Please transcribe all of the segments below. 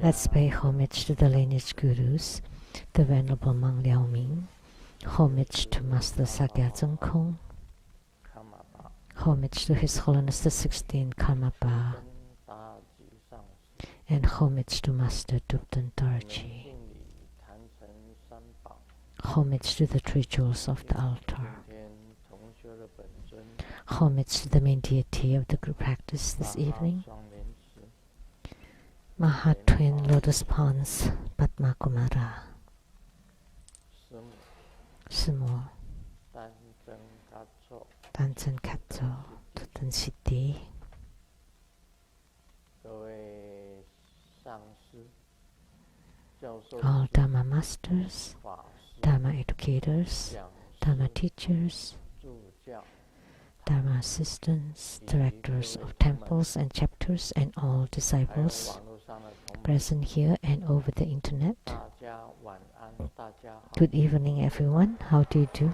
Let's pay homage to the lineage gurus, the Venerable Mang Liao Ming, homage to Master Sakya Zeng Kong, homage to His Holiness the 16th Karmapa, and homage to Master Dubden Dorji. Homage to the three jewels of the altar. Homage to the main deity of the group practice this evening. Maha Twin Lotus Ponds Padma Kumara. Sumo Tanchen Katso Tutan Siddhi. All Dharma masters, Dharma educators, Dharma teachers, Dharma assistants, directors of temples and chapters, and all disciples present here and over the internet. Good evening, everyone. How do you do?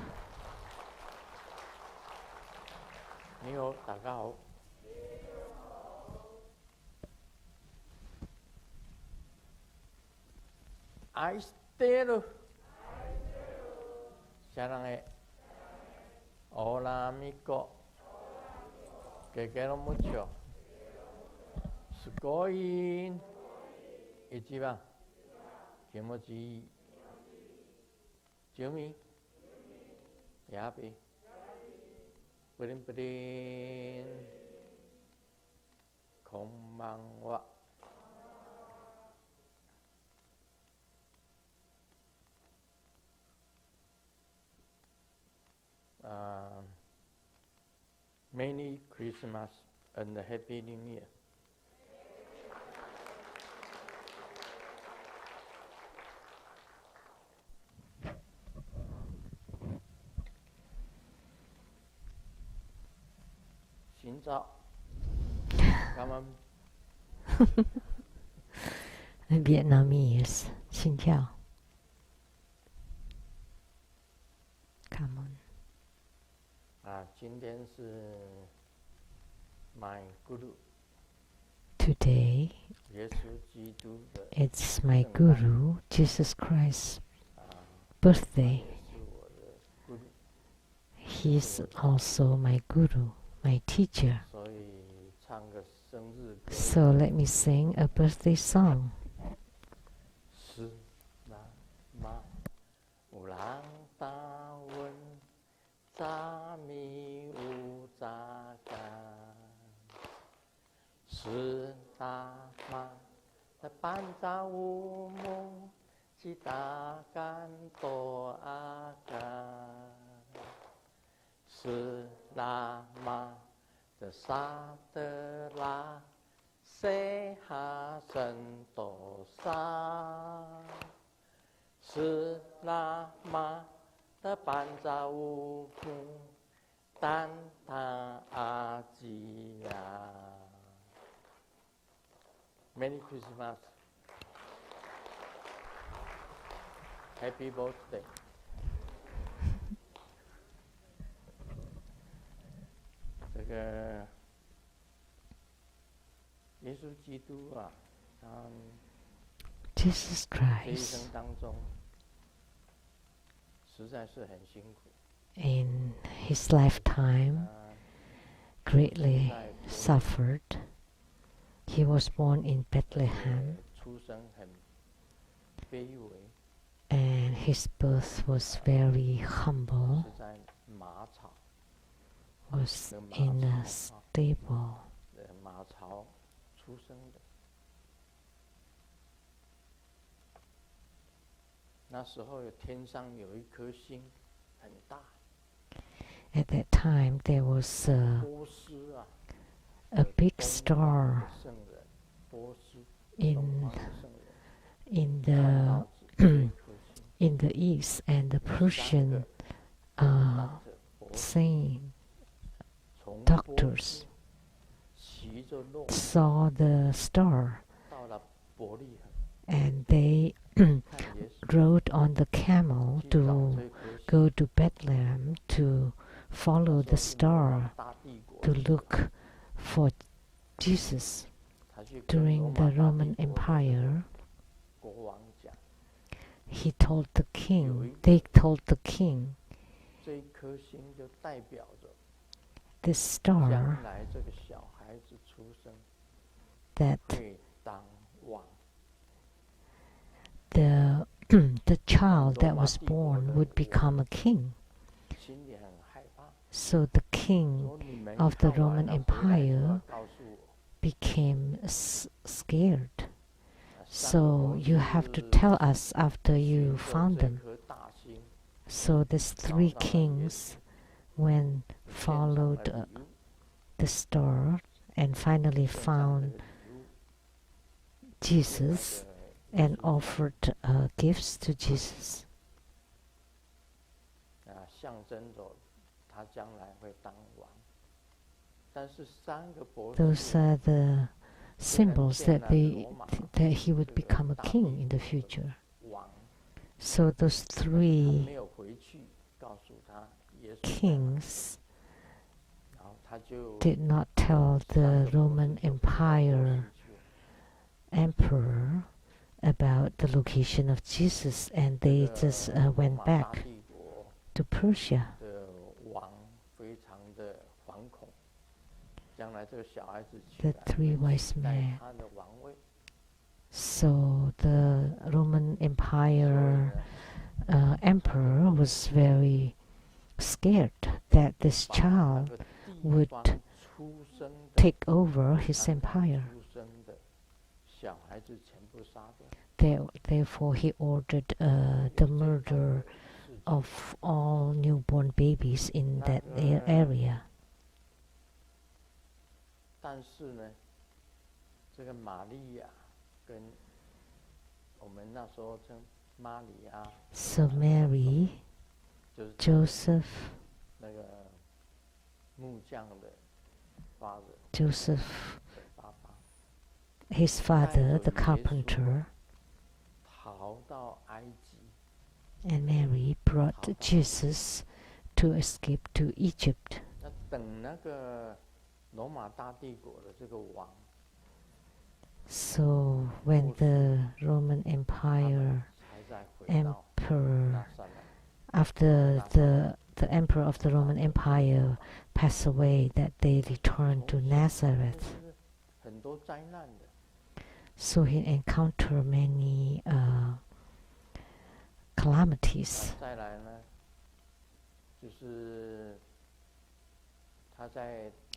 I still 사랑해 Hola amigo Que quiero mucho Sukoin Ichiban Kimochi Jumi Yapi Purin purin Konbanwa Merry Christmas and Happy New Year. Xin chào. Cảm ơn. Vietnamese. Xin chào. Cảm ơn. 今天是 my guru. Today, it's my Guru, Jesus Christ's birthday. He's also my Guru, my teacher. So let me sing a birthday song. Sa mi u za gan Sư ta ma Ta ban za u mu Chi ta gan to a gan Sư la ma Ta sa te la Se ha sen to sa Sư la ma Ta ban za u mu Dan ta a ji ya. Merry Christmas. Happy birthday. Jesus Christ in his lifetime greatly suffered. He was born in Bethlehem, and his birth was very humble, was in a stable. At that time, there was a big star in the in the east, and the Persian doctors saw the star, and they rode on the camel to go to Bethlehem to followed the star to look for Jesus. During the Roman Empire, they told the king, this star that the child that was born would become a king. So the king of the Roman Empire became scared. So you have to tell us after you found them. So these three kings followed the star and finally found Jesus and offered gifts to Jesus. Those are the symbols that he would become a king in the future. So those three kings did not tell the Roman Empire emperor about the location of Jesus, and they just went back to Persia. The three wise men. So the Roman Empire emperor was very scared that this child would take over his empire. Therefore, he ordered the murder of all newborn babies in that area. So Mary, Joseph, his father, the carpenter, and Mary brought Jesus to escape to Egypt. So when the Roman Empire emperor, after the emperor of the Roman Empire passed away, that they returned to Nazareth. So he encountered many calamities.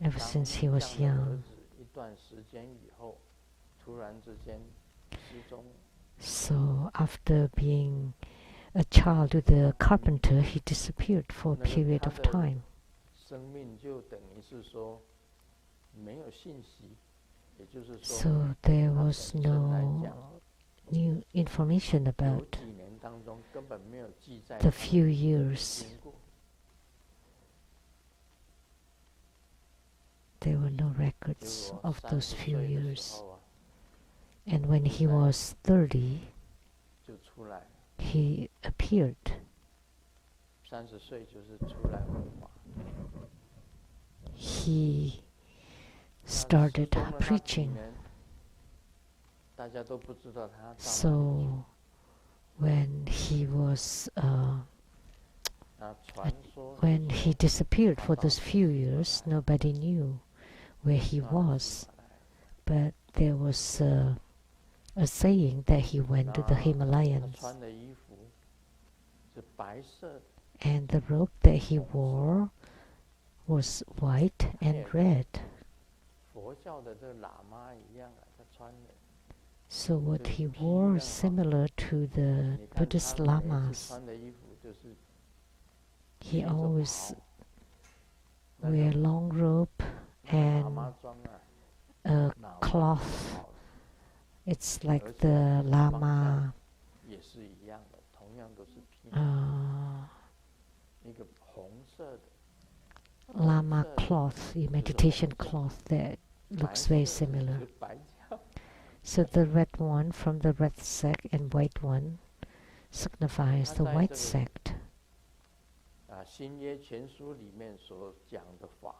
Ever since he was young. So after being a child with a carpenter, he disappeared for a period of time. So there was no new information about the few years. There were no records of those few years. And when he was 30, he appeared. He started preaching. So when he disappeared for those few years, nobody knew where he was. But there was a saying that he went to the Himalayas. And the robe that he wore was white and red. So what he wore is similar to the Buddhist lamas. He always wear long robe and a cloth. It's like the lama cloth, the meditation cloth that looks very similar. So the red one from the red sect and white one signifies the white sect. 新约全书里面所讲的法，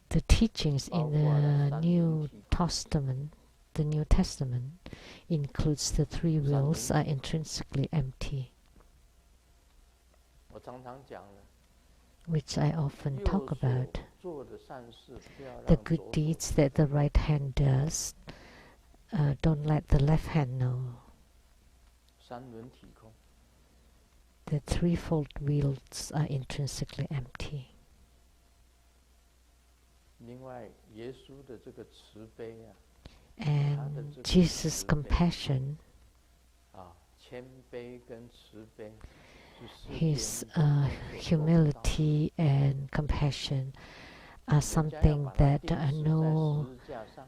the teachings in the New Testament includes the three wills are intrinsically empty, 我常常讲了， which I often talk 右手 about. 做的善事，不要 The 让 good 左手 deeds that the right hand does, don't let the left hand know. 三轮体空， The threefold wheels are intrinsically empty. 另外，耶稣的这个慈悲啊， And Jesus' compassion, 啊，谦卑跟慈悲，是世界 his 没有做得到 humility and compassion are something that 钉死在 no 十字架上，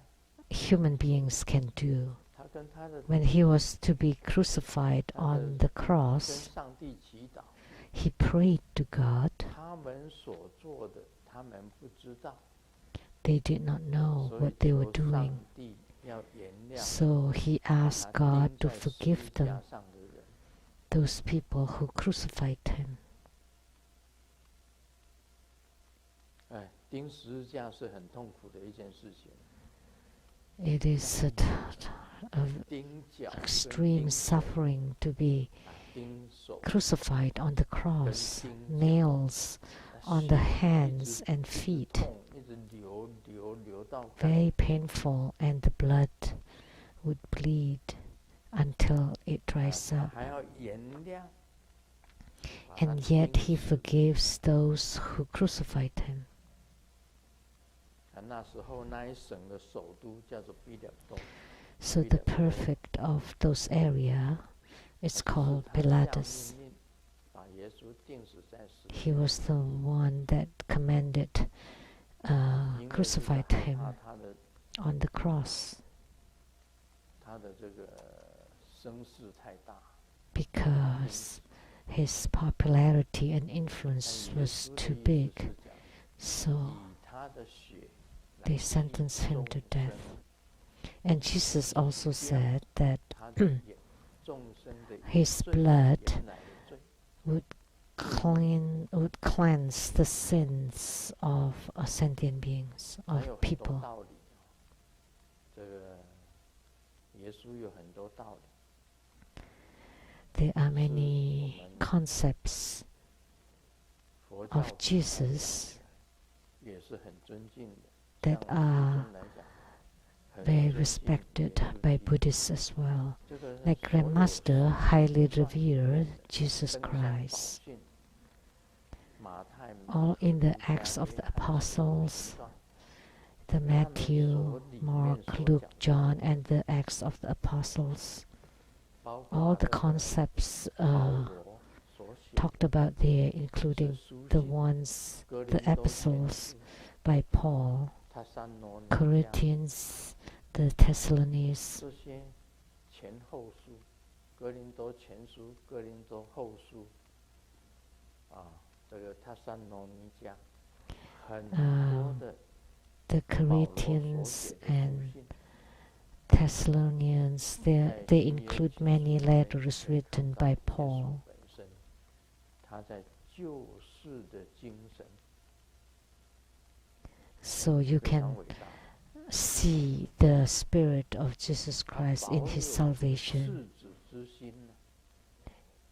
human beings can do. 他跟他的 When he was to be crucified on the 跟 cross, 上帝祈祷， he prayed to God. 他们所做的，他们不知道， They did not know 所以 what they were 求 doing. 上帝要原谅 So he 把 asked 他 God 钉 to 在十 forgive 字 them, 架上的人。 those people who crucified him. 哎，钉十字架是很痛苦的一件事情， It is of 钉脚跟 extreme 钉手 suffering to be 钉手 crucified on the 跟 cross, 钉脚， nails on the 血 hands 一直 and 一直 feet, 痛，一直流到肝 very painful, and the blood would bleed until it 啊 dries 他 up. 还要原谅，把他 And yet 钉 he 死。 forgives those who crucified him. 那时候那一省的首都叫做比勒多， So the prefect of those area is 就是 called 他下 Pilatus. 命令把耶稣钉死在十字 He 架 was the one that commanded, 因为就是 crucified 害 him 怕他的 on the cross 这个声势太大， because his popularity and 但 influence 耶 was 稣 too 的意 big. 思是讲， So 以他的血来 they 洗 sentenced him 众 to 生 death. And Jesus also said that 他的眼众生的 his 罪 blood 原来的罪， would cleanse the sins of sentient beings, 还 of 有很多 people. 道理。这个耶稣有很多道理， There are many concepts 佛教 of Jesus 也是很尊敬的。 that 像 are 师尊来讲，很 very 尊敬 respected 耶稣 by 基督 Buddhists as well. 这个 Like 所有 Grandmaster highly 圣经里面 revered 的 Jesus 登山宝 Christ. 训马太、马 All 可 in the 路加 Acts of 约 the 翰使徒 Apostles, 行传 the 他们 Matthew, 所里面 Mark, 所 Luke, 讲 John, and the Acts of the Apostles. 包括 All the 这个 concepts 保罗所写 talked about there, 的 including 书 the 信 ones, 哥 the 林多前 epistles 书 by Paul, 他山罗尼迦 Corinthians, the Thessalonians, 这些前后书，哥林多前书、哥林多后书，啊，这个他山罗尼迦，很多的 the 保罗所 Corinthians 写的书 and 信， Thessalonians. They 在新约 include 其 many 实里面 letters 可以 written 看到 by 耶稣 Paul. 本身，他在救世的精神 So you 非常 can 伟大。 see the spirit of Jesus 他 Christ 保 in 有 his salvation. 赤子之心呢，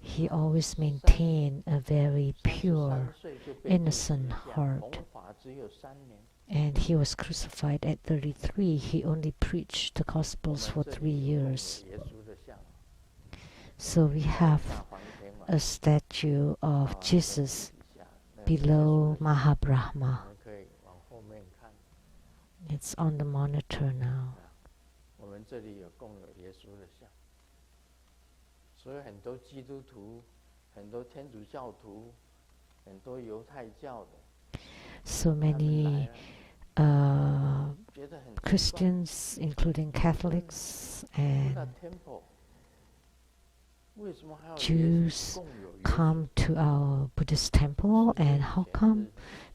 He always maintained a very 33 pure, 岁就被钉十 innocent 字架 heart. 弘法只有3年。 And he was crucified at 33. He only preached the 我 Gospels 们 for 这 3里有供有 years. 耶稣的像， So we 在 have 大黄天王 a statue of 啊 Jesus 底下，那个是耶稣 below 的像， Mahabrahma. 我们可以往后面看。 It's on the monitor now. 我们这里有供有耶稣的像，所以很多基督徒、很多天主教徒、很多犹太教的， So 他们来 many 了，觉得很奇怪。 Christians, including Catholics and Buddha Temple 为什么还要 Jews 供有耶稣？ come to our Buddhist temple, and how come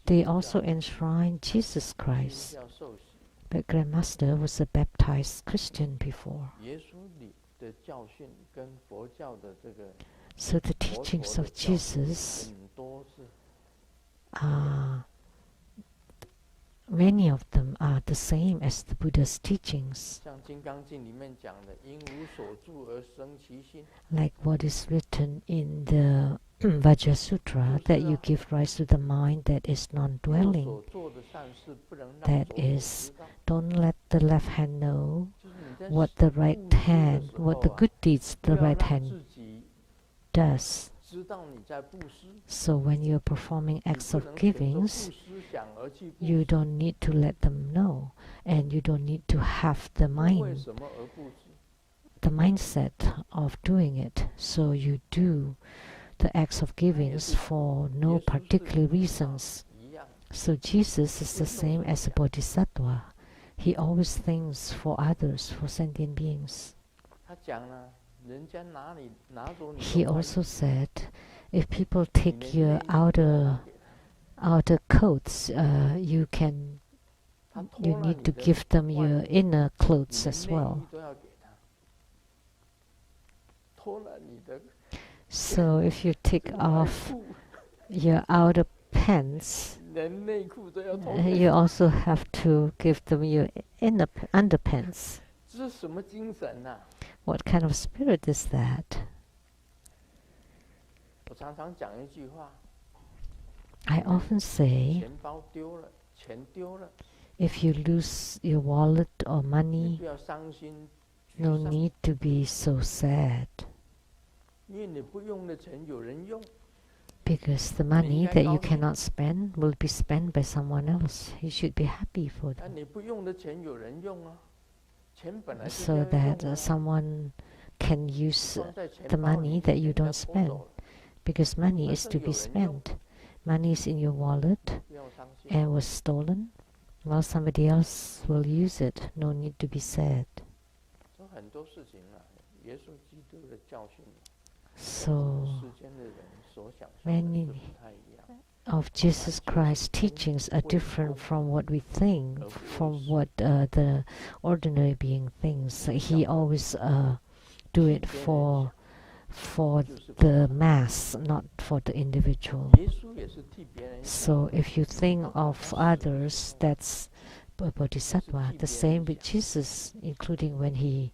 they also enshrine Jesus 新 Christ? 教受洗， But Grandmaster was a baptized Christian before. 耶稣里 So the teachings of Jesus are, many of them are the same as the Buddha's teachings. Like what is written in the Vajra Sutra, that you give rise to the mind that is non-dwelling. That is, don't let the left hand know what the right hand, what the good deeds the right hand does. So when you're performing acts of givings, you don't need to let them know, and you don't need to have the mindset of doing it. So you do the acts of givings for no particular reasons. So Jesus is the same as a bodhisattva. He always thinks for others, for sentient beings. He also said, if people take your outer coats, you need to give them your inner clothes as well. So if you take off your outer pants, you also have to give them your inner underpants. What kind of spirit is that? I often say, if you lose your wallet or money, no need to be so sad. Because the money that you cannot spend will be spent by someone else. You should be happy for them. So that someone can use the money that you don't spend. Because money is to be spent. Money is in your wallet and was stolen. Well, somebody else will use it. No need to be sad. So many of Jesus Christ's teachings are different from what we think, from what the ordinary being thinks. He always do it for the mass, not for the individual. So if you think of others, that's a bodhisattva. The same with Jesus, including when he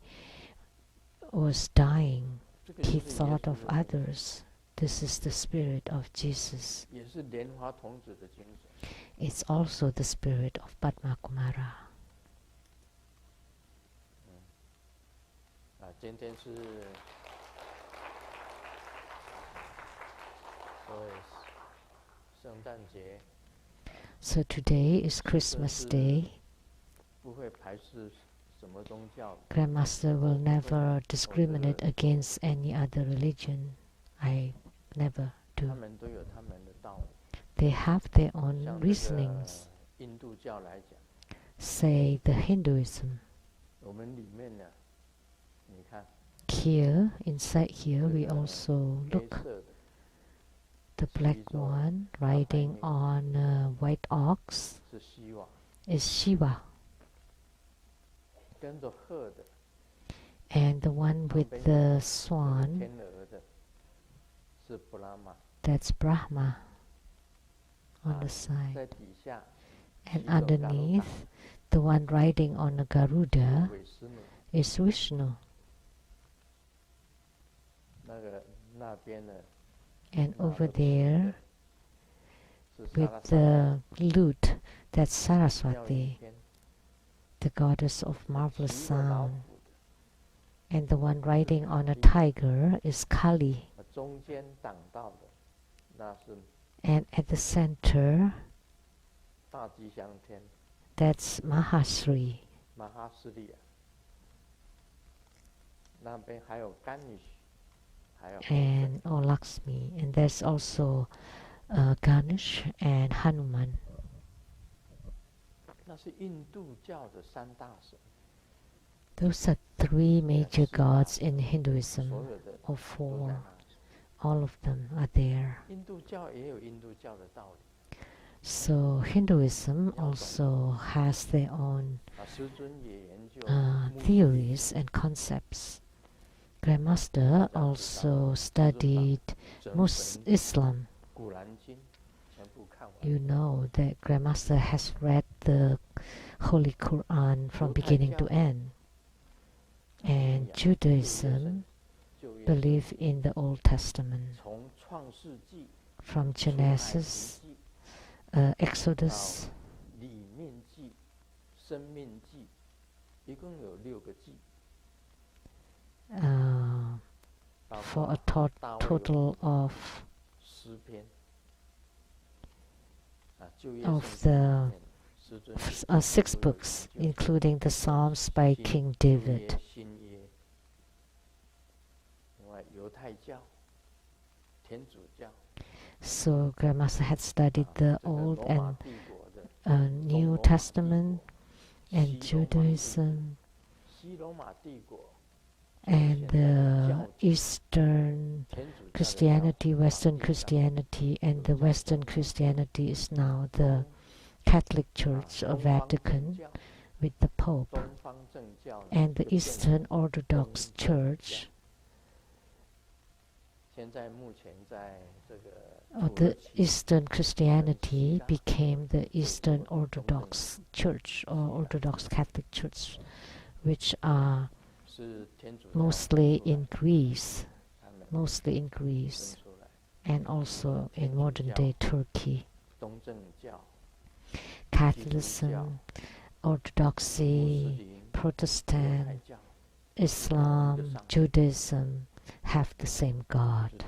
was dying, he thought of others. This is the spirit of Jesus. It's also the spirit of Padma Kumara. So today is Christmas Day. Grandmaster will never discriminate against any other religion. I never do. They have their own reasonings. Say the Hinduism. Here, inside here, we also look. The black one riding on a white ox is Shiva. And the one with the swan, that's Brahma on the side. And underneath, the one riding on a Garuda is Vishnu. And over there, with the lute, that's Saraswati, the goddess of marvelous sound. And the one riding on a tiger is Kali. And at the center, that's Mahasri. And Lakshmi. And there's also Ganesh and Hanuman. Those are three major gods in Hinduism, or four. All of them are there. So Hinduism also has their own theories and concepts. Grandmaster also studied Islam. You know that Grandmaster has read the Holy Quran from beginning to end. And Judaism believe in the Old Testament. From Genesis, Exodus, for a total of the 6 books, including the Psalms by King David. So Grandmaster had studied the Old and New Testament and Judaism and the Eastern Christianity, Western Christianity, and the Western Christianity is now the Catholic Church of Vatican with the Pope, and the Eastern Orthodox Church. The Eastern Christianity became the Eastern Orthodox Church or Orthodox Catholic Church, which are mostly in Greece, and also in modern-day Turkey. Catholicism, Orthodoxy, Protestant, Islam, Judaism have the same God.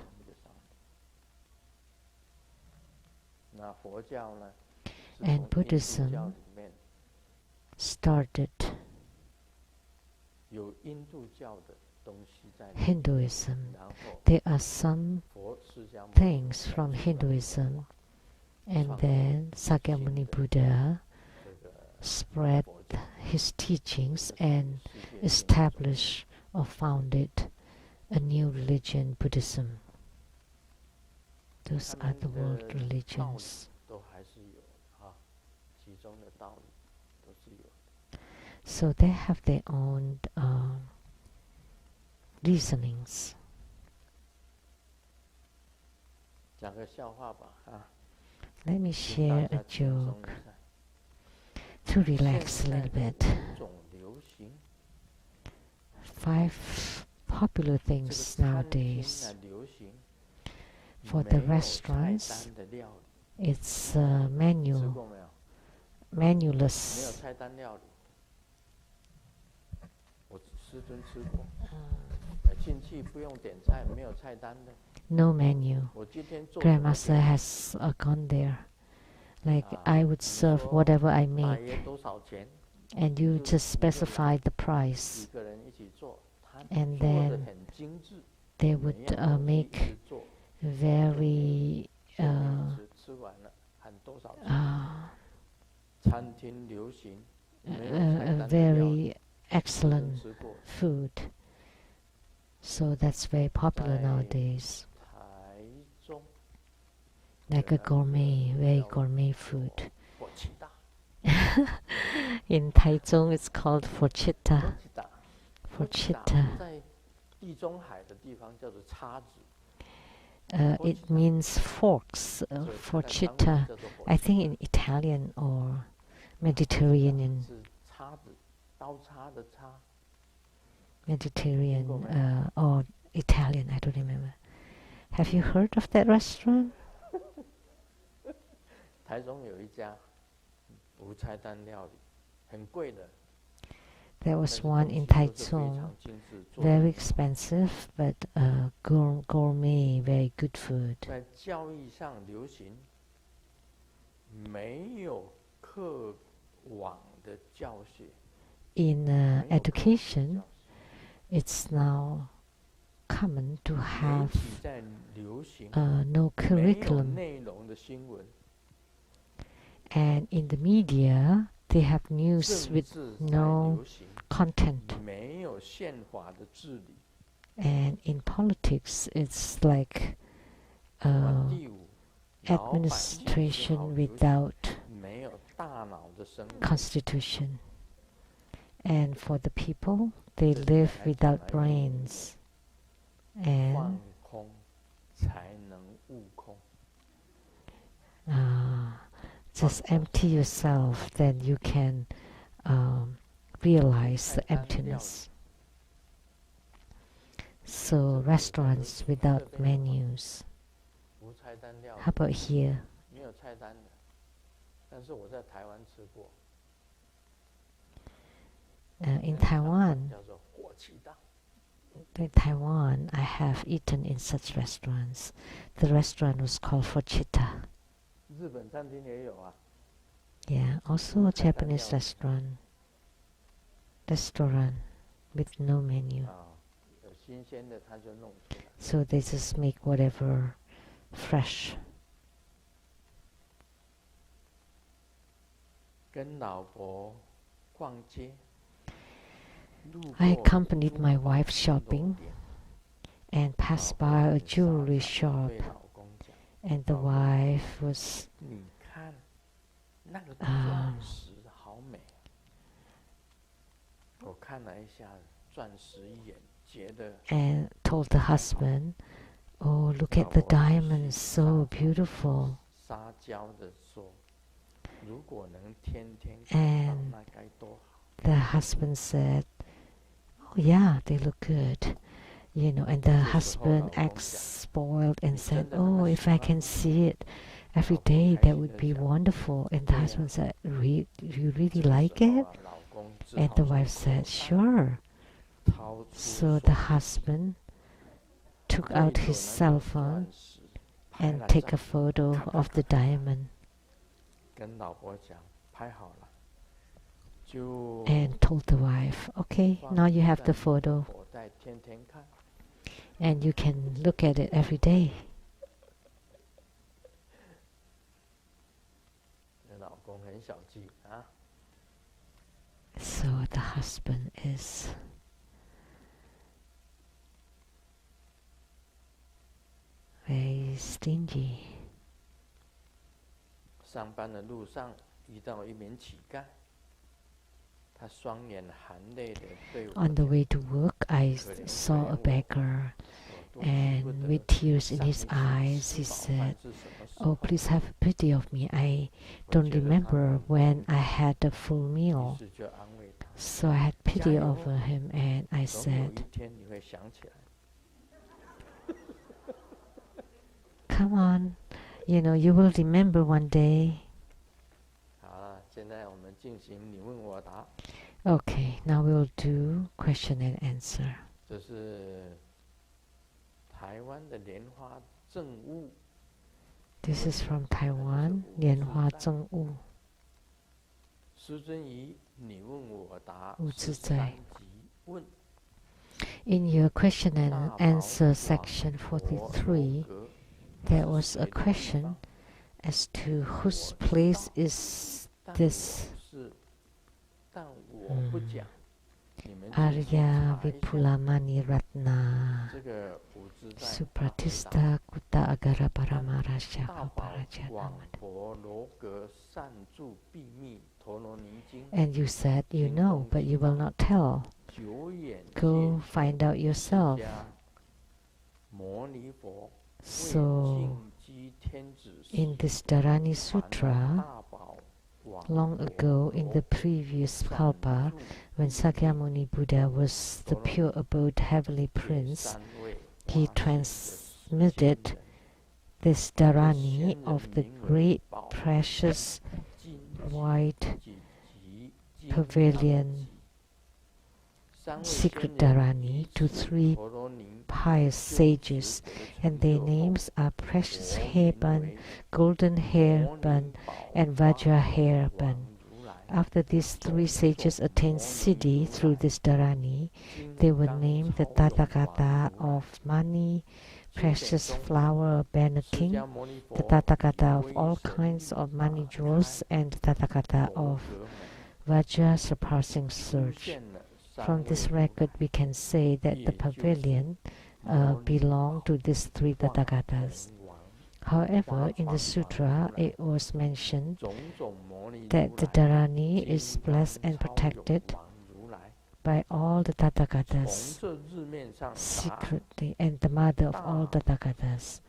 And Buddhism started Hinduism. There are some things from Hinduism, and then Sakyamuni Buddha spread his teachings and established or founded a new religion, Buddhism. Those are the world religions. So they have their own reasonings. Let me share a joke to relax a little bit. 5 popular things nowadays. For the restaurants, it's menuless. No menu. Grandmaster has gone there. Like, I would serve whatever I make, and you just specify the price, and then they would make very very excellent food. So that's very popular nowadays. Like a very gourmet food. In Taichung, it's called forchita. It means forks. Forchita, I think in Italian or Mediterranean or Italian, I don't remember. Have you heard of that restaurant? There was one in Taichung, very expensive, but gourmet, very good food. In education, it's now common to have no curriculum. And in the media, they have news with no content. And in politics, it's like administration without constitution. And for the people, they live without brains. and just empty yourself, then you can realize the emptiness. So restaurants without menus. How about here? In Taiwan, I have eaten in such restaurants. The restaurant was called Fochita. Yeah, also a Japanese restaurant with no menu. So they just make whatever fresh. I accompanied my wife shopping and passed by a jewelry shop, and the wife was and told the husband, "Oh, look at the diamonds, so beautiful." And the husband said, "Oh yeah, they look good." And the husband acts spoiled and said, "Oh, if I can see it every day, that would be wonderful." And the husband said, "You really like it?" And the wife said, "Sure." So the husband took out his cell phone and take a photo of the diamond and told the wife, "Okay, now you have the photo and you can look at it every day." So the husband is very stingy. On the way to work, I saw a beggar, and with tears in his eyes, he said, "Oh, please have pity of me. I don't remember when I had a full meal." So I had pity over him, and I said, "Come on, you will remember one day." Okay, now we'll do question and answer. This is from Taiwan, Lianhua Zhengwu. In your question and answer section 43, there was a question as to whose place is this Arya Vipulamani Ratna Supratista Kuta Agara Paramarasya And you said you know, but you will not tell. Go find out yourself. So, in this Dharani Sutra, long ago in the previous kalpa, when Sakyamuni Buddha was the pure abode heavenly prince, he transmitted this Dharani of the great precious white pavilion, secret Dharani, to 3 pious sages, and their names are Precious Hairbun, Golden Hairbun, and Vajra Hairbun. After these 3 sages attained Siddhi through this Dharani, they were named the Tathagata of Mani, Precious Flower Banner King, the Tathagata of all kinds of Mani jewels, and the Tathagata of Vajra surpassing surge. From this record, we can say that the pavilion belonged to these 3 Tathagatas. However, in the sutra, it was mentioned that the Dharani is blessed and protected by all the Tathagatas 从这日面上答 secretly, and the mother of all 大 Tathagatas.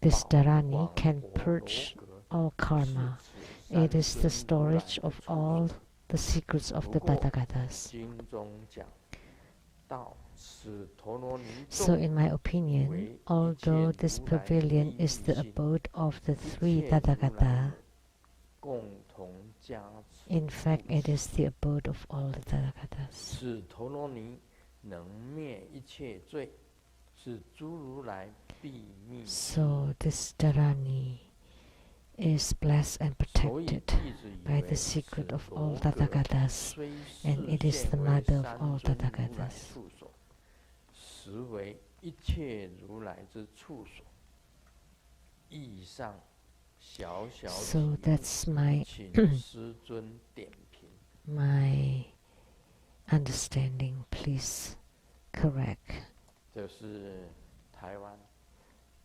This 宝 Dharani 广 can 博罗 purge 格 all 是 karma. 此 It 三 is the 尊如来 storage 的 of 处 all 所。 the secrets of 不 the 过 Tathagatas. 经中讲到此陀罗尼 So 众 in my opinion, 为一切 although this 如来 pavilion 利 is 益 the 性， abode of the 一 three 切如来 Tathagata, 共同加持 in 护 fact it 持。 is the abode of all the Tathagatas. 此陀罗尼能灭一切罪，是诸如来秘密之 So this Dharani is blessed and 所以 protected 弟子以 by 为 the 此 secret of 罗 all 格 Tathagatas, 虽 and 视 it is the 现为 mother of 三 all 尊如来 Tathagatas. 处所，实为一切如来之处所。以上小小 So 题目， that's my 请师尊点评。 my understanding. Please correct. 这是台湾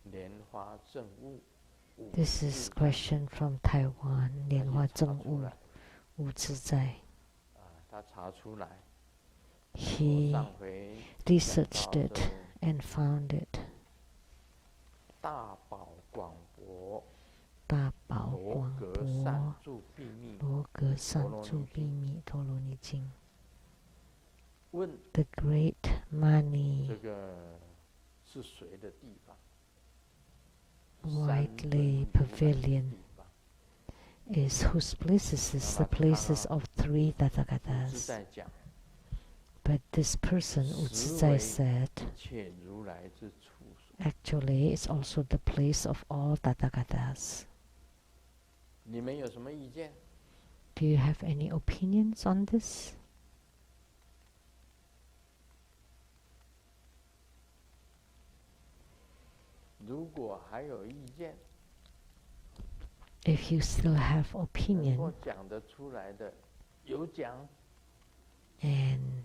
莲花政务。 This is question from Taiwan. 莲花政务无自在。他查出来， He 上回 researched 讲到 it and found it. 大宝广博 大宝 罗 广 格 博 善住秘密 罗格善住秘密陀罗尼经。 问 The great 这 Mani 个是谁的地方？ widely 三尊如来的 pavilion 地方。 is whose places is the places of three 是 Tathagatas. 在讲 But this person, 实 Utsuzai 为 said, 一切如来之处所。 actually it's also the place of all Tathagatas. 你们有什么意见？ Do you have any opinions on this? 如果还有意见， If you still have 能够 opinion, 讲得出来的，有讲。 and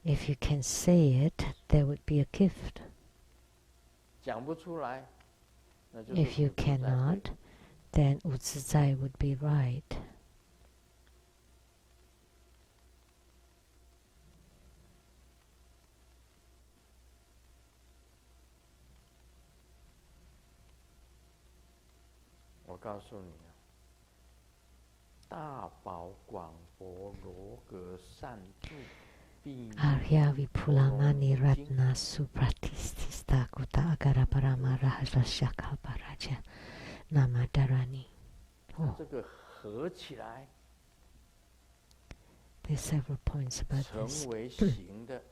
if you can say it, there would be a gift. 讲不出来，那就是 If you 不自在对 cannot, then Utsuzai would be right. 我告诉你啊，大宝广博罗格善住秘密 Arya 陀 Vipulamani 罗尼经 Ratna Supratistista Kuta Agara Parama Rahasya Kalparaja Namadarani. 它这个合起来 There's several points about 成 this. 为形的，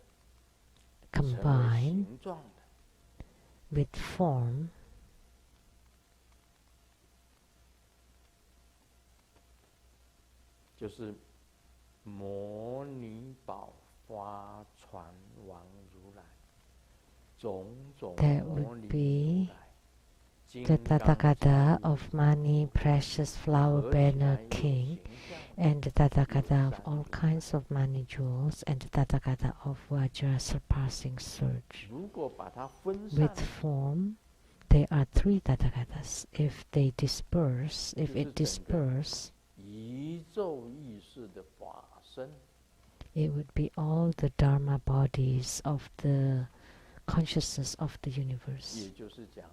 成为 Combine 形状的， with form, 就是摩尼宝花传王如来，种种 that 摩 would 尼如 be 来，金 the 刚 Tathagata 经 of Mani, precious flower 合起 banner 来有 king, 形象， and the Tathagata of all kinds of Mani jewels, and the Tathagata of Vajra surpassing surge. 如果把它分散 With，form, there are three Tathagatas. If they disperse, if it disperse, 宇宙意识的法身， it would be all the Dharma bodies of the consciousness of the universe, 也就是讲，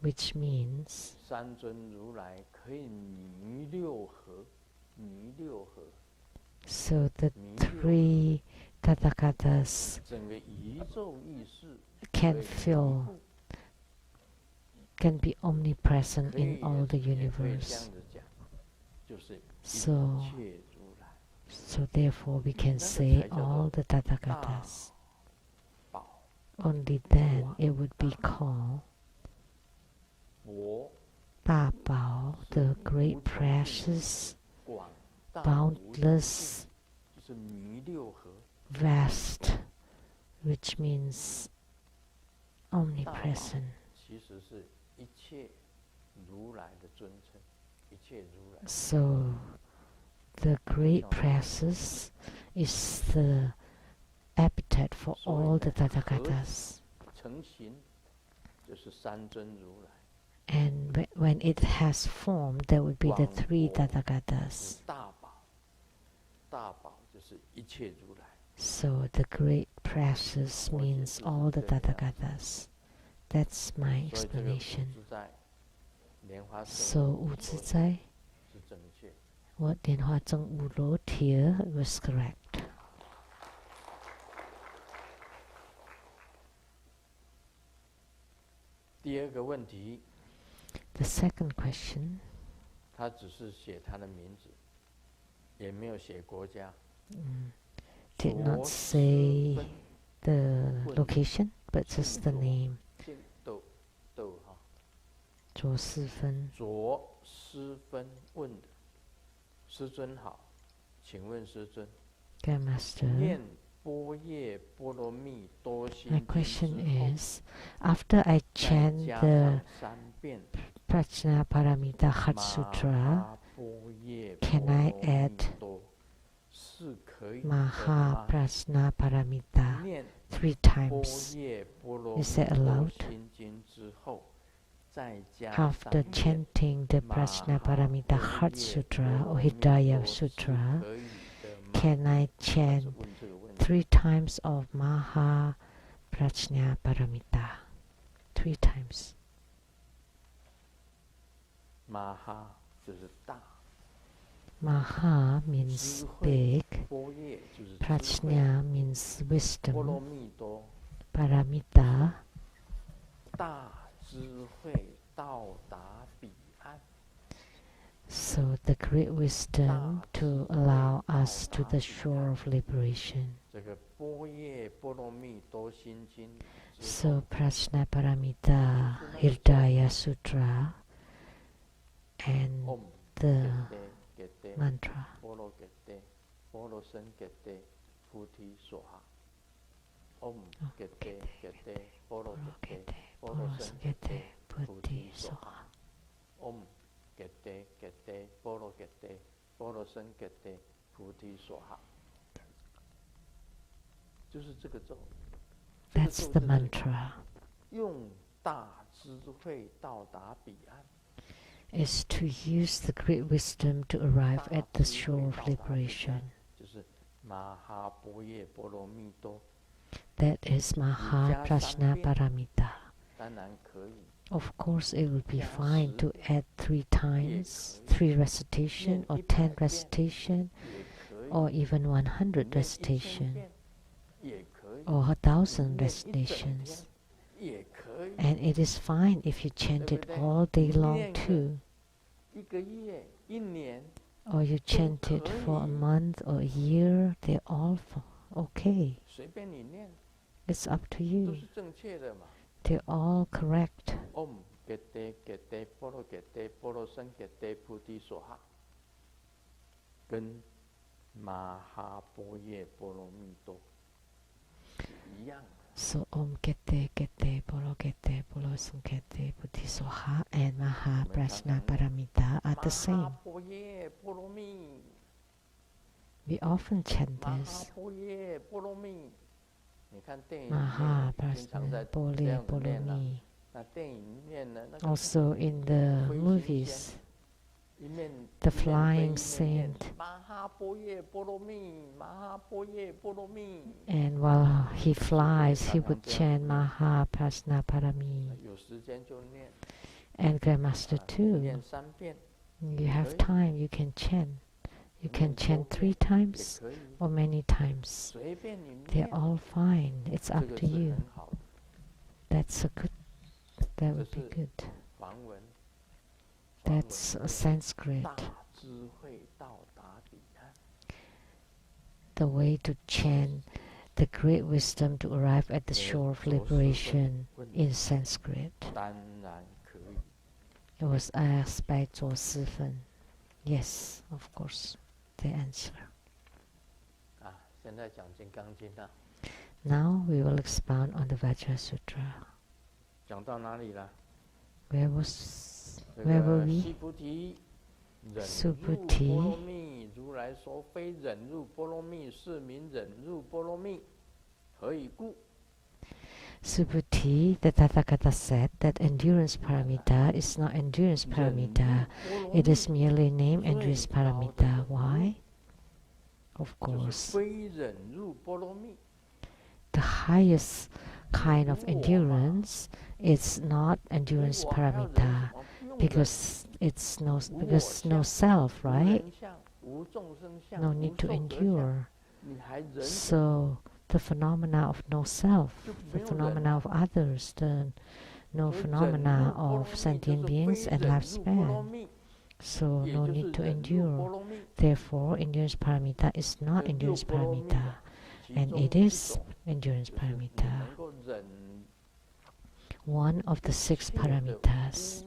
which means 三尊如来可以弥六合，弥六合， so the 弥六合 three Tathagatas 整个宇宙意识 can 可以 fill, 弥补 can be omnipresent 可以 in all the 也可以这 universe. 样子讲，就是一 So, 切如来 so therefore we can 那个 say 才叫做 all the 大 Tathagatas. 宝 Only then it would be called 博 Da Bao, the great precious, 广大无穷尽， boundless, 就是弥六合 vast, which means 大宝 omnipresent. 其实是一切如来的尊称，一切如来 So the great precious is the epithet for all the Tathagatas. 成形，就是三尊如来。 And when it has form, there would be the three 广博 Tathagatas. 是大宝，大宝就是一切如来。So the great precious means all the Tathagatas. That's my explanation. So Wu Zizai, what Lianhua Zheng Wu wrote here was correct. The second question, did not say the location, but just the name. 左四分。左师分问的，师尊好，请问师尊。Master. 念般若波罗蜜多心经 My question 之后 is, after I chant 再加 the 上3遍 Prajna Paramita Hat Sutra, can I add 是可以的 Maha 吗？ Prajna Paramita 念 3 般 times? 若波罗 Is 蜜 that 多 allowed? 心经之后，再加 After 3遍 chanting the Prajna Paramita Heart Sutra or Hidaya Sutra, can I chant 3 times of Maha Prajna Paramita? 3 times. Maha 就是大， Maha means big, 般若就是智慧， Prajna means 波罗 wisdom, 蜜多 Paramita 大智慧到达彼岸。 So the great wisdom to allow us to the shore of liberation. 这个般若波罗蜜多心经之 So 后， Prajna Paramita Hridaya Sutra and 唵 the 给得 mantra. 波罗给得波罗僧给得菩提所哈。唵给得波罗给得波罗僧给得菩提所哈。唵给得波罗给得波罗僧给得菩提所哈。就是这个咒。 That's the mantra. 用大智慧到达彼岸。 Is to use the great wisdom to arrive at the shore of liberation. 就是马哈般若波罗蜜多。 That is Maha Prajna Paramita. 当然可以。 Of course, it would be fine to add 3 times, 3 recitation or 10 recitation, or even 100 recitation, or 1,000 recitations. And it is fine if you chant it all day long too, 1个月、1年， or you chant it for a month or a year. They're all okay. 随便你念， It's up to 都 you. 是正确的嘛。 They're all correct. 唵给得波罗给得波罗僧给得菩提所哈，跟马哈般若波罗蜜多是一样的。 So Om Kete Kete Polo Kete Polo Sankete Buddhi Soha and Maha Prajna Paramita are the same. 马哈般若波罗蜜， We often chant 马哈 this. 般若波罗蜜。你看电影里 Maha 面经常 Prajna 在这 Pole 样子 Polo 念啊。 Mi. 那电影里面呢，那个 Also in the 飞行 movies, 仙一面 the 一面飞 flying 一面念 saint, 马哈般若波罗蜜，马哈般若波罗蜜。 and while he flies, he would chant Maha Prajna Parami. 有时间就念， And Grandmaster 念 too. 3遍 You have time, you can chant. You can chant 3 也 times 可以， or many times. 随便你 They're 念， all fine. It's 这 up 个 to 是 you. 很好的。 That's a good. That would be This is- good. 梵文， That's 梵文 Sanskrit. 大智慧到达彼岸。 The way to chant the great wisdom to arrive at the shore of liberation in Sanskrit. 当然可以。 It was asked by Zhuo Sifen. Yes, of course. The answer. 啊，现在讲《金刚经》啊， Now we will expound on the Vajra Sutra. 讲到哪里了？ Where was? 这 Where were 个 we? 悉菩提，忍须入菩提波罗蜜，如来说非忍入波罗蜜，是名忍入波罗蜜。何以故？ Subhuti, the Tathagata said that endurance paramita is not endurance 忍入 paramita. 波罗 It 蜜 is merely name endurance paramita. Why? of course. The highest kind of endurance is not endurance paramita, because no self, right? No need to endure. So the phenomena of no self, the phenomena of others, the no phenomena of sentient beings and lifespan. So no need to endure. Therefore, endurance paramita is not endurance paramita, and it is endurance paramita. One of the 6 paramitas.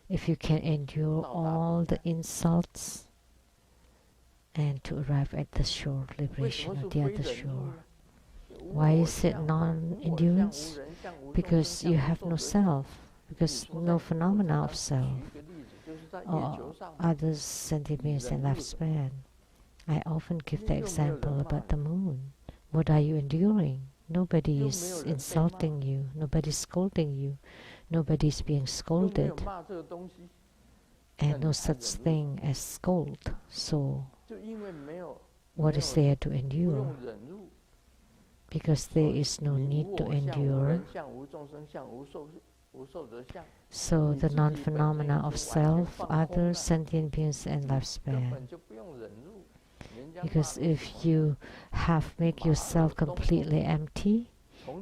If you can endure all the insults and to arrive at the shore, liberation of the other shore. Why is it non-endurance? Because you have no self, because no phenomena of self or others, sentient beings and lifespan. I often give the example about the moon. What are you enduring? Nobody is insulting you, nobody is scolding you, nobody is being scolded, and no such thing as scold. So what is there to endure? Because there is no need to endure. So the non-phenomena of self, others, sentient beings and lifespan. Because if you have made yourself completely empty,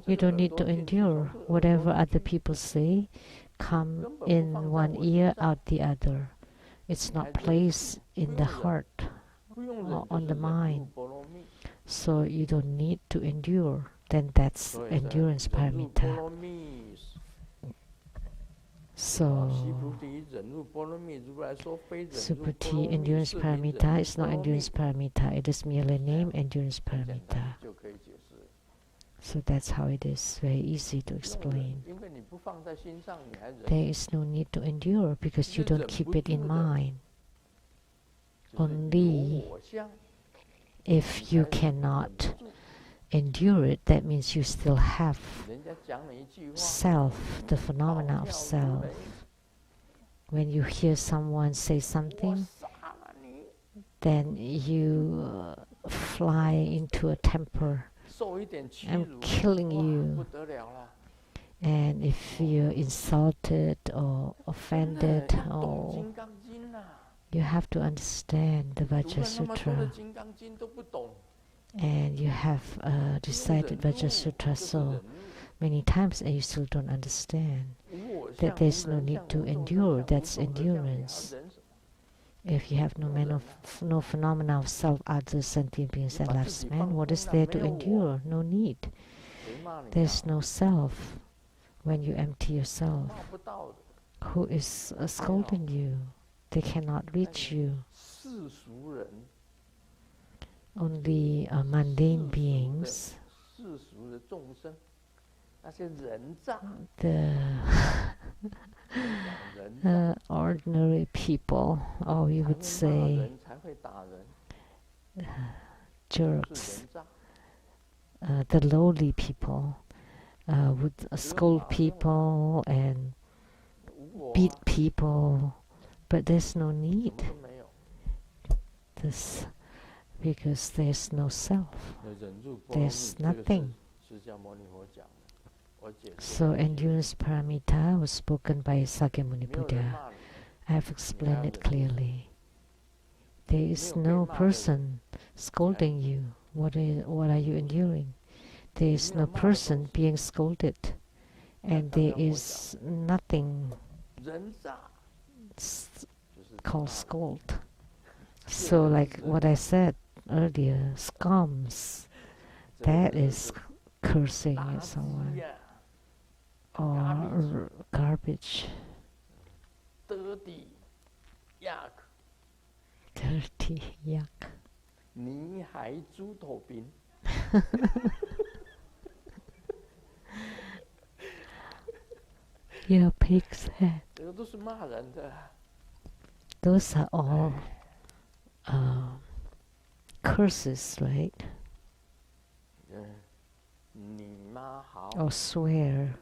you don't need to endure. Whatever other people say, come in one ear, out the other. It's not placed in the heart or on the mind. So you don't need to endure. Then that's endurance paramita. So Subhuti endurance paramita is not endurance paramita. It is merely name endurance paramita. So that's how it is. Very easy to explain. There is no need to endure because you don't keep it in mind. Only if you cannot endure it, that means you still have self, the phenomena of self. When you hear someone say something, then you fly into a temper. I'm killing you. And if you're insulted or offended, you have to understand the Vajra Sutra. And you have recited Vajra Sutra so many times and you still don't understand that there's no need to endure. That's endurance. If you have no phenomena of self, others, sentient beings and lifespan, what is there to endure? No need. There's no self when you empty yourself. Who is scolding you? They cannot reach you. Only mundane beings, the ordinary people, or you would say jerks, the lowly people would scold people and beat people, but there's no need. Because there's no self, there's nothing. So endurance paramita was spoken by Sakyamuni Buddha. I have explained it clearly. There is no person scolding you. What are you enduring? There is no person being scolded, and there is nothing called scold. So like what I said earlier, scums, that is cursing at someone, or garbage, dirty yuck. Yeah, pig's head. Those are all curses, right? Or swear.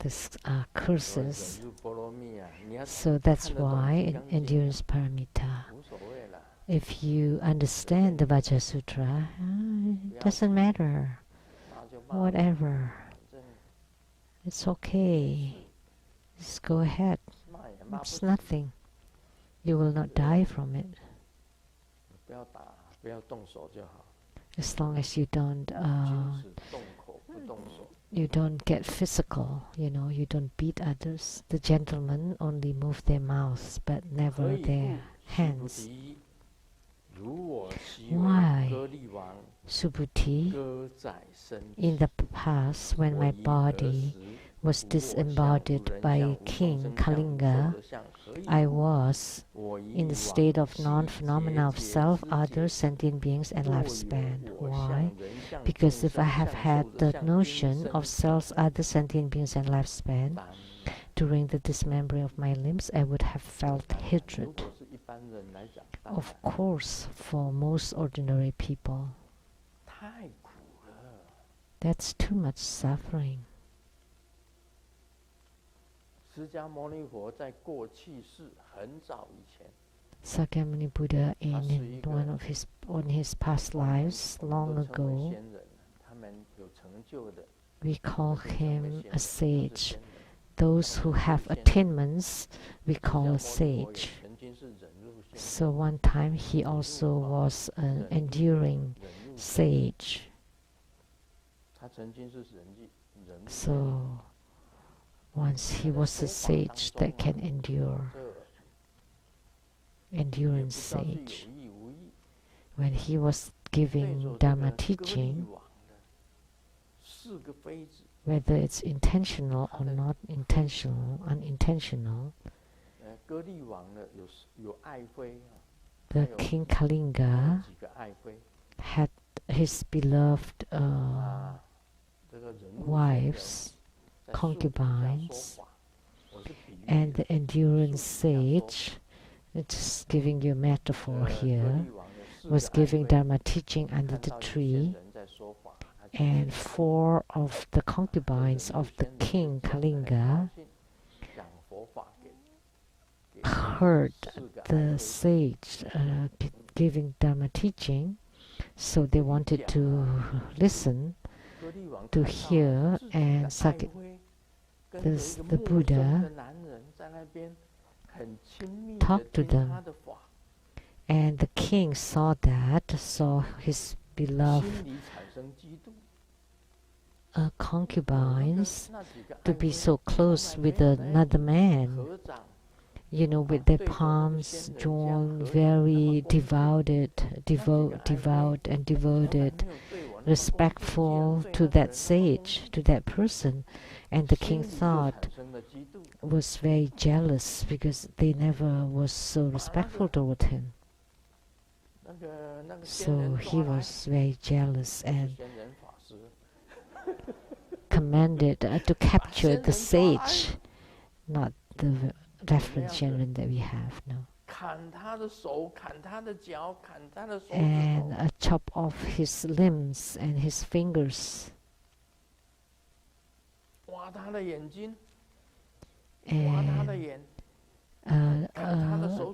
these curses. So that's why in endurance paramita, if you understand the Vajra Sutra, it doesn't matter. Whatever. It's okay. Just go ahead. It's nothing. You will not die from it. As long as you don't get physical, you don't beat others. The gentlemen only move their mouths but never their hands. Why? Subhuti, in the past, when my body was disembodied by King Kalinga, I was in the state of non-phenomena of self, others, sentient beings, and lifespan. Why? Because if I have had the notion of self, others, sentient beings, and lifespan during the dismembering of my limbs, I would have felt hatred. Of course, for most ordinary people, that's too much suffering. Sakyamuni Buddha, in on his past lives, long ago, we call him a sage. Those who have attainments, we call a sage. So one time he also was an enduring sage. So once he was a sage that can endure. Endurance sage. When he was giving Dharma teaching, whether it's intentional or not intentional, unintentional, the King Kalinga had his beloved wives, concubines, and the endurance sage, it's giving you a metaphor here, was giving Dharma teaching under the tree, and 4 of the concubines of the King Kalinga heard the sage giving Dharma teaching, so they wanted to listen, to hear, and the Buddha talked to them. And the king saw his beloved concubines to be so close with another man, with their palms joined, very devout and devoted, respectful to that sage, to that person. And the king was very jealous because they never was so respectful toward him. So he was very jealous and commanded to capture the sage, not the reference Shenren that we have now, and chop off his limbs and his fingers, and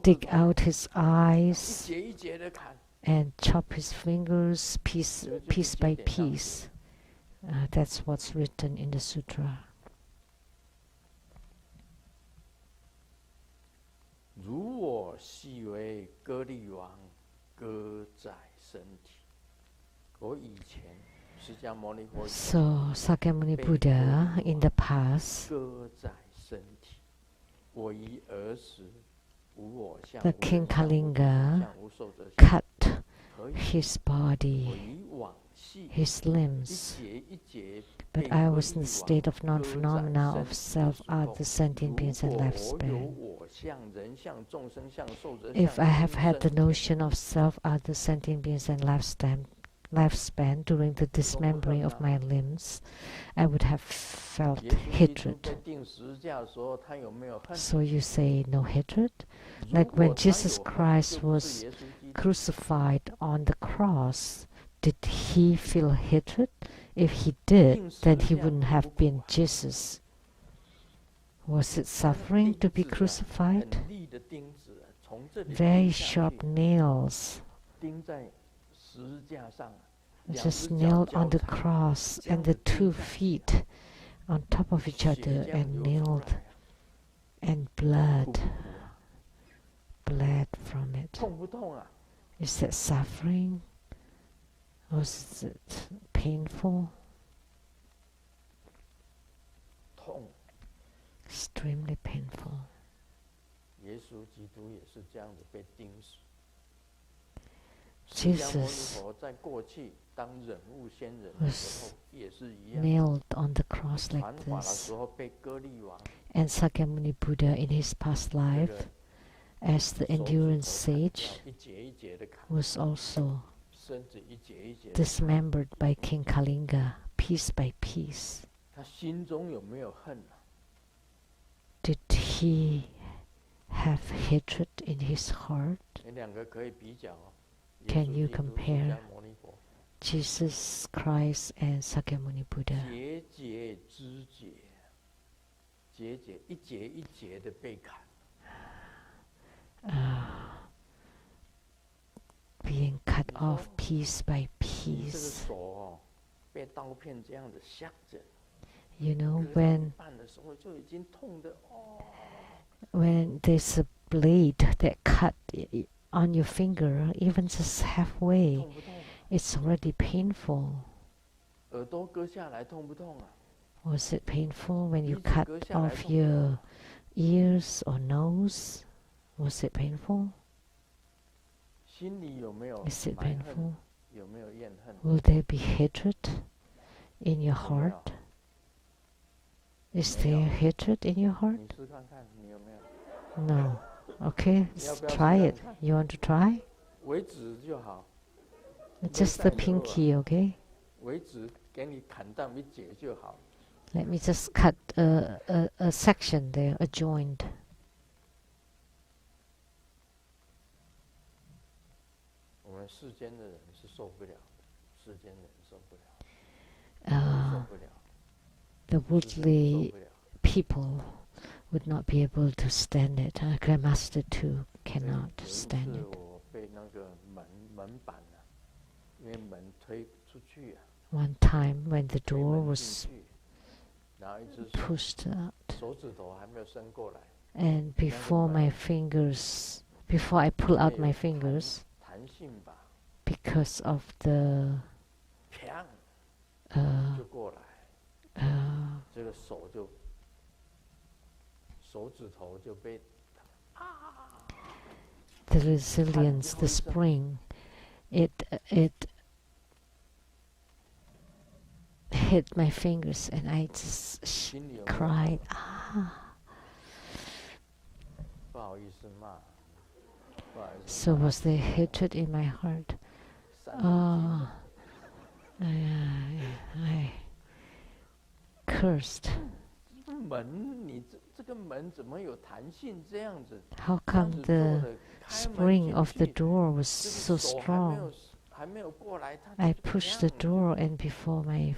dig out his eyes and chop his fingers piece by piece. That's what's written in the sutra. So Sakyamuni Buddha in the past, the King Kalinga cut his body, his limbs, but I was in the state of non-phenomena of self, other, sentient beings, and lifespan. If I have had the notion of self, other, sentient beings, and lifespan during the dismembering of my limbs, I would have felt hatred. So you say no hatred? Like when Jesus Christ was crucified on the cross, did he feel hatred? If he did, then he wouldn't have been Jesus. Was it suffering to be crucified? Very sharp nails just nailed on the cross, and the 2 feet on top of each other, and nailed, and blood bled from it. Is that suffering? Was it painful? Extremely painful. Jesus was nailed on the cross like this. And Sakyamuni Buddha in his past life, as the endurance sage, was also dismembered by King Kalinga, piece by piece. Did he have hatred in his heart? Can you compare Jesus Christ and Sakyamuni Buddha? Being cut off piece by piece. You know, when there's a blade that cut on your finger, even just halfway, it's already painful. Was it painful when you cut off your ears or nose? Was it painful? Is it painful? Will there be hatred in your heart? Is there hatred in your heart? No. Okay, let's try it. You want to try? Just the pinky, okay? Let me just cut a section there, a joint. The worldly people would not be able to stand it. Grandmaster too cannot stand it. One time when the door was pushed out, and before I pull out my fingers, because of the resilience, the spring, it hit my fingers, and I just cried. So was there hatred in my heart? I cursed. How come the spring of the door was so strong? I pushed the door, and before I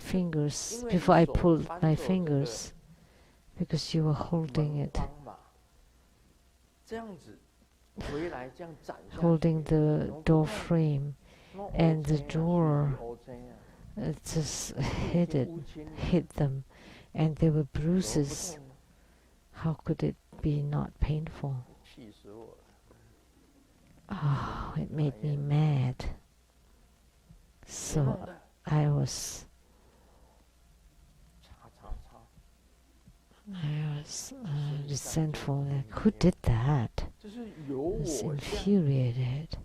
pulled my fingers, because you were holding it, holding the door frame, and the door just hit them, and there were bruises. How could it be not painful? Oh, it made me mad. So I was resentful. Like, who did that? I was infuriated.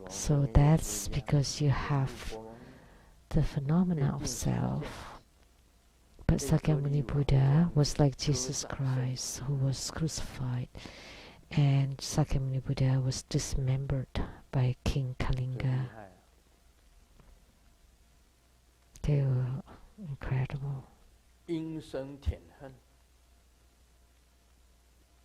So that's because you have the phenomena of self. But Sakyamuni Buddha was like Jesus Christ, who was crucified, and Sakyamuni Buddha was dismembered by King Kalinga. They were incredible. 因生舔恨。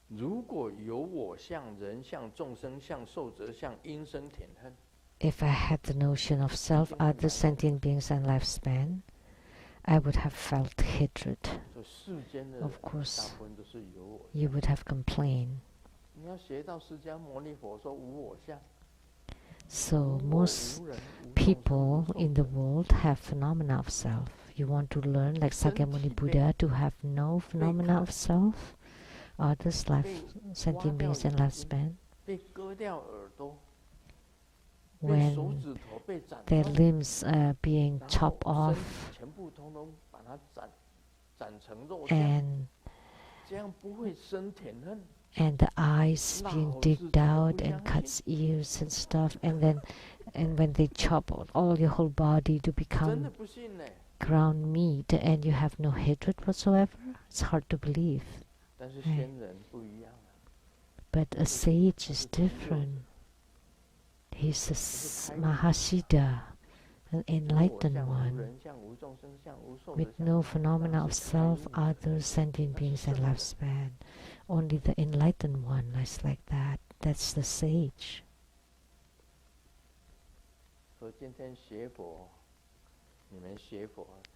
如果有我相、人相、众生相、寿者相，因生舔恨。if I had the notion of self, others, sentient beings, and lifespan, I would have felt hatred. Of course, you would have complained. So most people in the world have phenomena of self. You want to learn, like Sakyamuni Buddha, to have no phenomena of self, others, life, sentient beings, and lifespan. When their limbs are being chopped off and the eyes being digged out and cuts ears and stuff, and when they chop out all your whole body to become ground meat, and you have no hatred whatsoever, it's hard to believe. Right. But a sage is different. He's a Mahasiddha, an enlightened one, with no phenomena of self, others, sentient beings, and lifespan. Only the enlightened one is like that. That's the sage.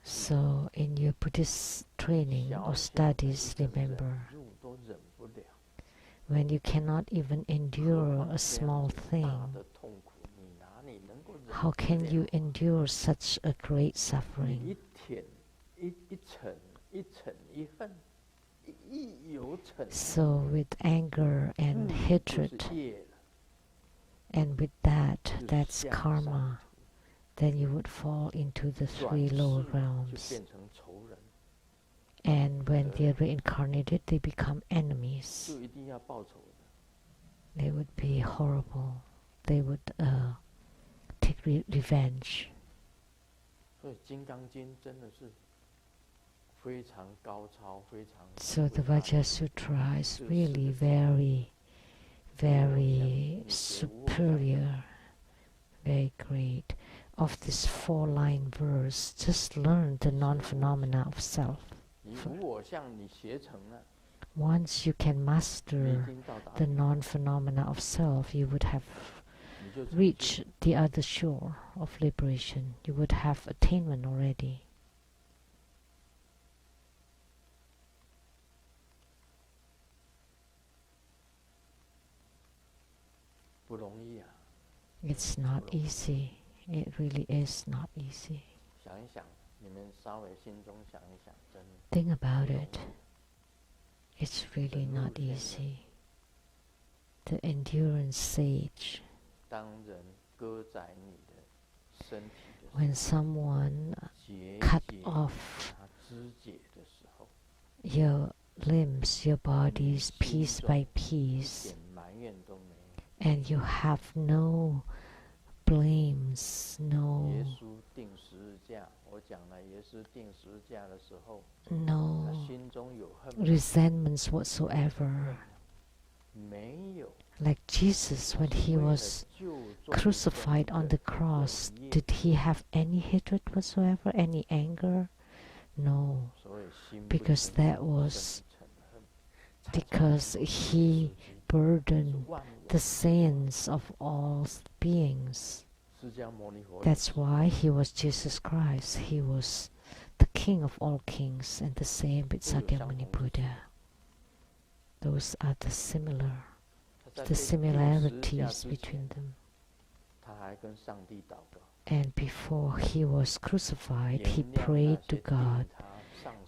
So in your Buddhist training or studies, remember, when you cannot even endure a small thing, how can you endure such a great suffering? So with anger and hatred, and with that, that's karma, then you would fall into the 3 lower realms. And when they are reincarnated, they become enemies. They would be horrible. They would take revenge. So the Vajra Sutra is really very, very superior, very great. Of this 4-line verse, just learn the non-phenomena of self. Once you can master the non-phenomena of self, you would have reached the other shore of liberation. You would have attainment already. It's not easy. It really is not easy. Think about it. It's really not easy. The endurance sage. When someone cut off your limbs, your bodies, piece by piece, and you have no blames, no resentments whatsoever. Like Jesus, when he was crucified on the cross, did he have any hatred whatsoever, any anger? No, because that was because he burdened the sins of all beings. That's why he was Jesus Christ. He was the King of all kings, and the same with Sakyamuni Buddha. Those are the similarities between them. And before he was crucified, he prayed to God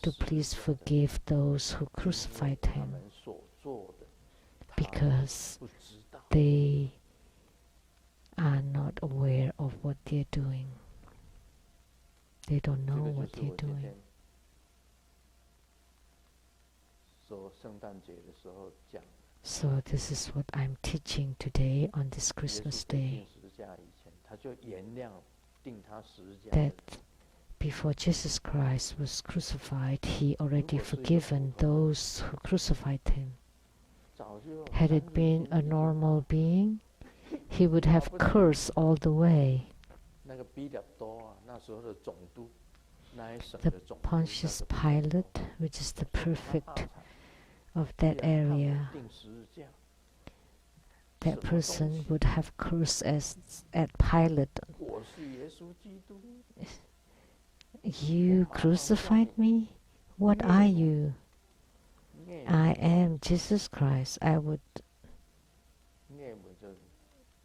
to please forgive those who crucified him, because they are not aware of what they're doing. They don't know what they're doing. So this is what I'm teaching today on this Christmas day. That before Jesus Christ was crucified, he already forgiven those who crucified him. Had it been a normal being, he would have cursed all the way. The Pontius Pilate, which is the prefect of that area, that person would have cursed at Pilate. You crucified me? What are you? I am Jesus Christ. I would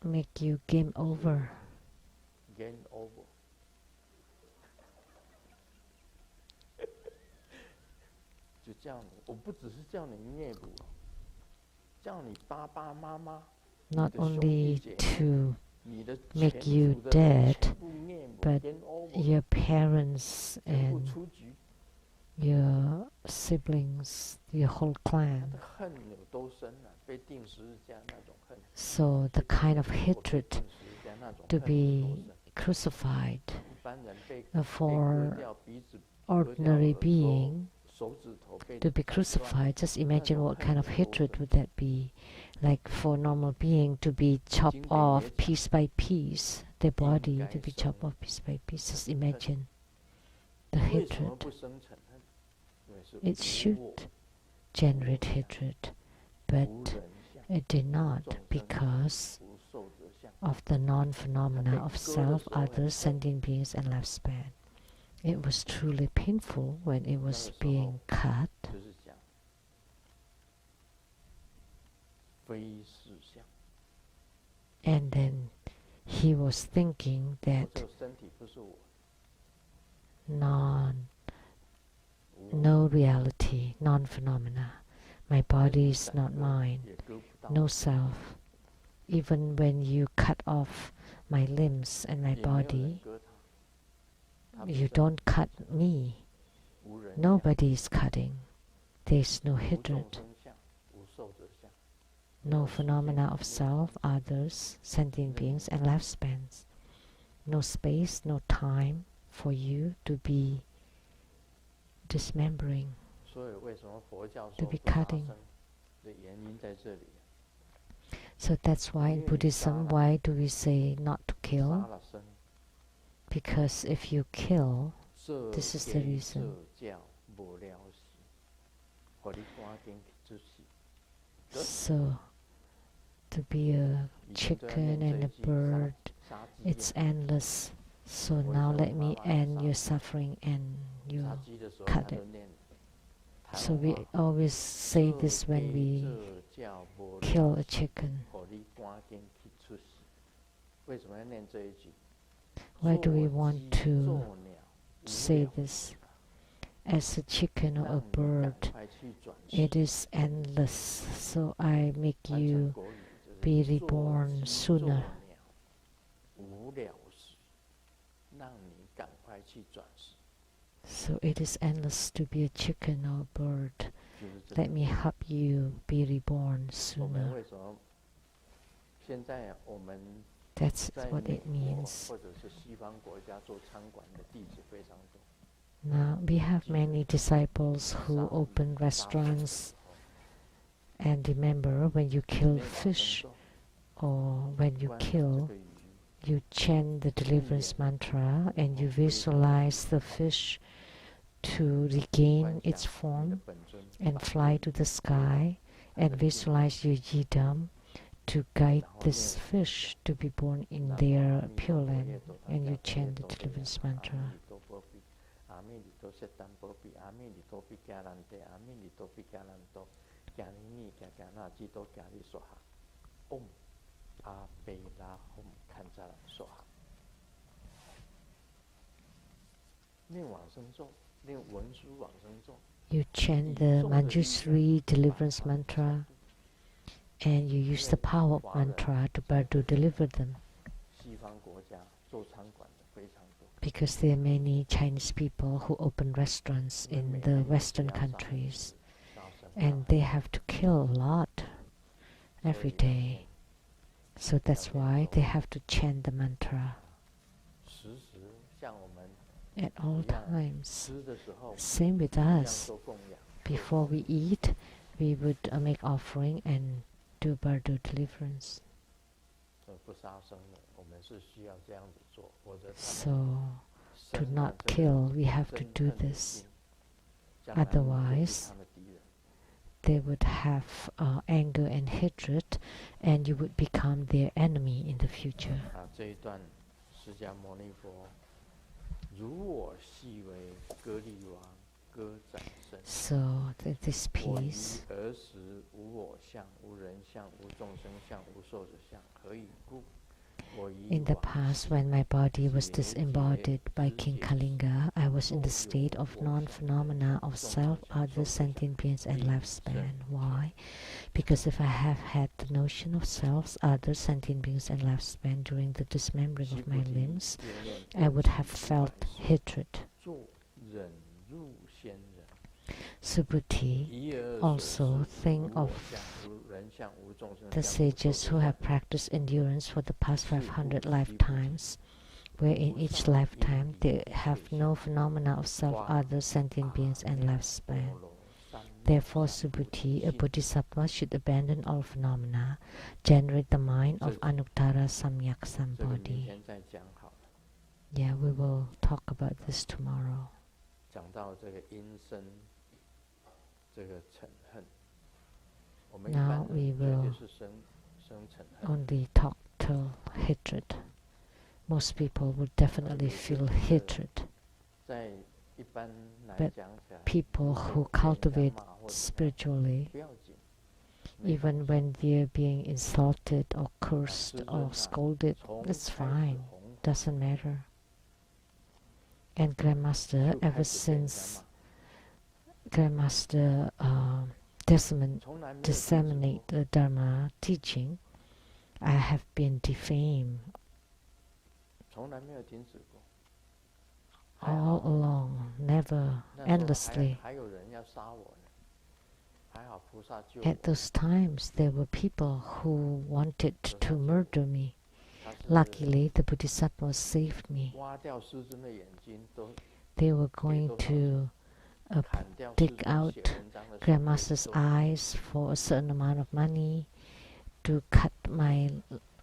make you game over. Game over. 就叫你，我不只是叫你灭母，叫你爸爸妈妈。Not only to make you dead, but your parents and your siblings, your whole clan. So the kind of hatred to be crucified for ordinary being to be crucified. Just imagine what kind of hatred would that be. Like for normal being to be chopped off piece by piece, their body to be chopped off piece by piece. Just imagine the hatred. It should generate hatred, but it did not, because of the non-phenomena of self, others, sentient beings, and lifespan. It was truly painful when it was being cut. And then he was thinking that no reality, non-phenomena. My body is not mine, no self. Even when you cut off my limbs and my body, you don't cut me. Nobody is cutting. There is no hatred. No phenomena of self, others, sentient beings, and lifespans. No space, no time for you to be dismembering, to be cutting. So that's why in Buddhism, why do we say not to kill? Because if you kill, this is the reason. So, to be a chicken and a bird, it's endless. So now let me end your suffering, and you cut it. So we always say this when we kill a chicken. Why do we want to say this? As a chicken or a bird, it is endless. So I make you be reborn sooner. So it is endless to be a chicken or a bird. Let me help you be reborn sooner. That's what it means. Now we have many disciples who open restaurants, and remember, when you kill fish or when you kill, you chant the deliverance mantra and you visualize the fish to regain its form and fly to the sky, and visualize your yidam to guide this fish to be born in their pure land, and you chant the deliverance mantra. You chant the Manjushri deliverance mantra, and you use the power of mantra to deliver them. Because there are many Chinese people who open restaurants in the Western countries, and they have to kill a lot every day. So that's why they have to chant the mantra at all times. Same with us. Before we eat, we would make offering and do bardo deliverance. So, to not kill, we have to do this. Otherwise, they would have anger and hatred, and you would become their enemy in the future. So this piece, in the past, when my body was disembodied by King Kalinga, I was in the state of non-phenomena of self, other sentient beings, and lifespan. Why? Because if I have had the notion of selves, other sentient beings, and lifespan during the dismembering of my limbs, I would have felt hatred. Subhuti also think of the sages who have practiced endurance for the past 500 lifetimes, where in each lifetime they have no phenomena of self, other sentient beings, and lifespan. Therefore, Subhuti, a bodhisattva, should abandon all phenomena, generate the mind of Anuttara Samyak Sambodhi. Yeah, we will talk about this tomorrow. Now we will only talk till hatred. Most people would definitely feel hatred. But people who cultivate spiritually, even when they're being insulted or cursed or scolded, it's fine, doesn't matter. And Grandmaster, ever since Grandmaster disseminate the Dharma teaching, I have been defamed all along, never, endlessly. At those times, there were people who wanted to murder me. Luckily, the Bodhisattva saved me. They were going to dig out Grandmaster's eyes for a certain amount of money, to cut my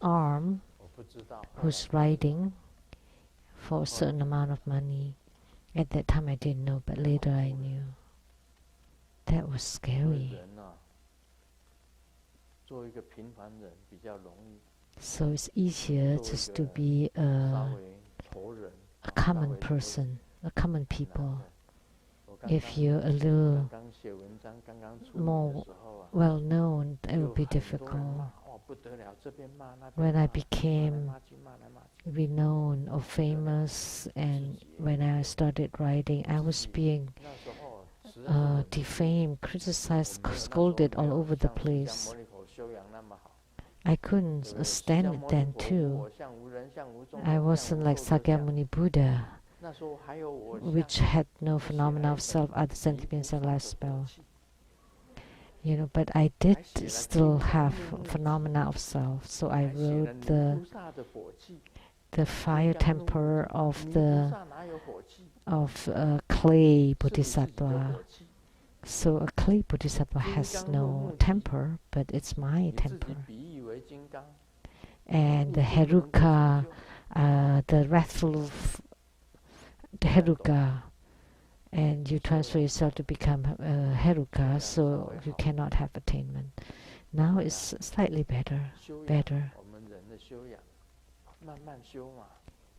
arm, who's riding, for a certain amount of money. At that time I didn't know, but later I knew. That was scary. So it's easier just to be a common person, a common people. If you're a little more well known, it will be difficult. When I became renowned or famous, and when I started writing, I was being defamed, criticized, scolded all over the place. I couldn't stand it then too. I wasn't like Sakyamuni Buddha, which had no phenomena of self, other sentiments, and lifespell. You know, but I did still have phenomena of self. So I wrote the fire temper of clay bodhisattva. So a clay bodhisattva has no temper, but it's my temper. And the heruka, the wrathful heruka, and you transfer yourself to become heruka, so you cannot have attainment. Now it's slightly better.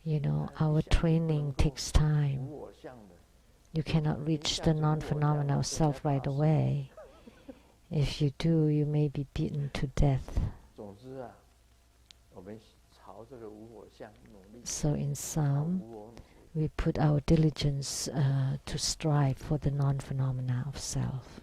You know, our training takes time. You cannot reach the non-phenomena of self right away. If you do, you may be beaten to death. So in sum, we put our diligence to strive for the non-phenomena of self.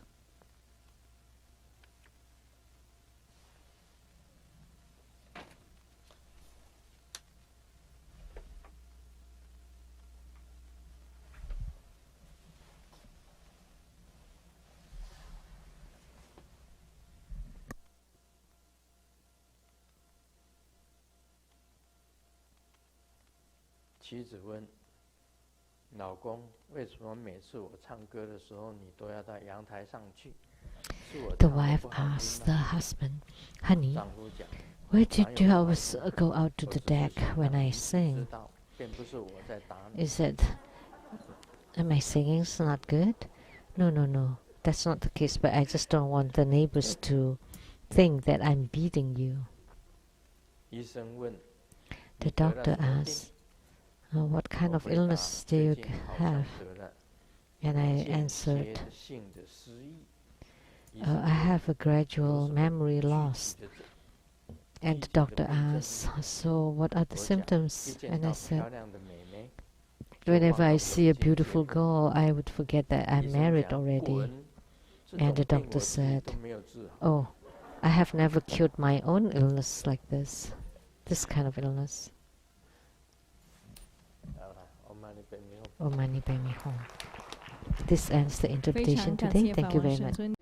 The wife asked the husband, "Honey, why did you always go out to the deck when I sing? Is it my singing's not good?" No. That's not the case, but I just don't want the neighbors to think that I'm beating you. The doctor asked, what kind of illness do you have? And I answered, I have a gradual memory loss. And the doctor asked, so what are the symptoms? And I said, whenever I see a beautiful girl, I would forget that I'm married already. And the doctor said, oh, I have never cured my own illness like this kind of illness. Om Mani Padme Hum. This ends the interpretation today. Thank you very much.